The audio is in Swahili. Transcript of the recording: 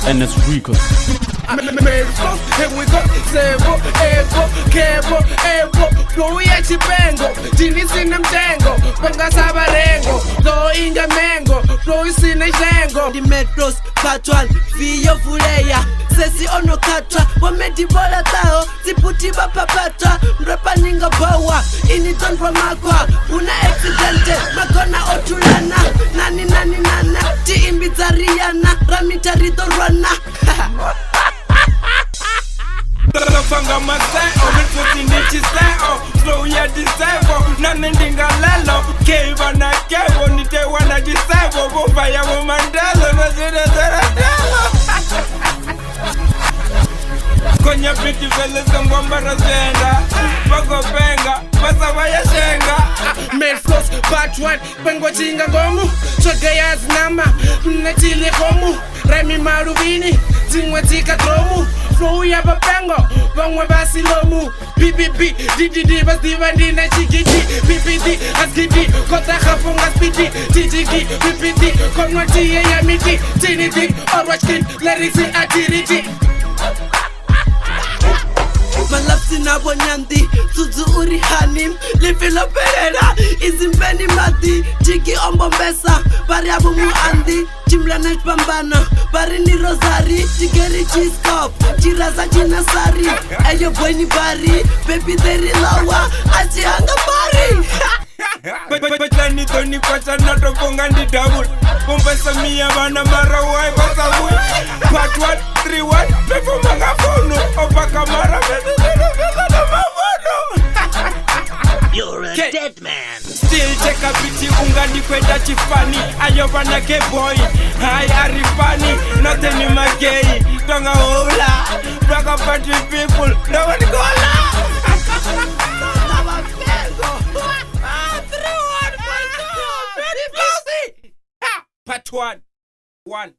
NS Records. Here we go, Sebo, Ebo, Kebo, Ebo, Flow ya chipengo, Jini sina mjengo, Ponga sabarengo, Do inga mengo, Flow isine jengo. Di metros, patual, viyo fuleya, Sesi ono katra, wameti bola tao, Tiputi bapa patra, mrepa ninga bawa, Ini don kwa makwa, una accidente, Makona otulana, Nani nana, Ti imbitariana, Ramitari dorwana. Fanga maseo, Mitfuti nichiseo, Flow ya disebo, Nanendinga lelo, Keva na kevo, Nitewa na disebo, Boba ya womandelo, Nazine zeredelo. Konya biti vele sangwamba razenda, Bago benga, Basa vaya shenga. Male flows, part one, Bengo chinga gomu, Choga ya zinama, Mnachile gomu, Remi marubini, Tingwa tika dromu, Flow ya bapengo, Bangwa basi lomu, BBB, DDD, Basdiva ndina chikiti, BBD, Asgidi, Kota hafunga spiti, TGD, BBD, Konwa tiye ya miti, Tinity, Orwachkin, Larixi atiriti. Malapsi na bonyanti, Suzu uri hanim, Lifilo perera, Izimbeni mati, Chiki ombombesa, Bari abu muandi, Chimla na pambana, Bari ni rosari, Chigeri cheese cup, Chiraza china sari, Ayo boy ni bari, Baby deri lawa, Achi hanga bari. Bachlani toni pacha nato ponga ndi double, Bombesa miya bana mara wai basa hui, Part 1, 3, 1, Pepo manga fono, Opaka mara You're a dead man. Still check a biti unga di kwenda chifani, Ayobana ke boy, Hai arifani, Nothing in my gay, Tonga hola, Braga party people, No one gola. Part 1.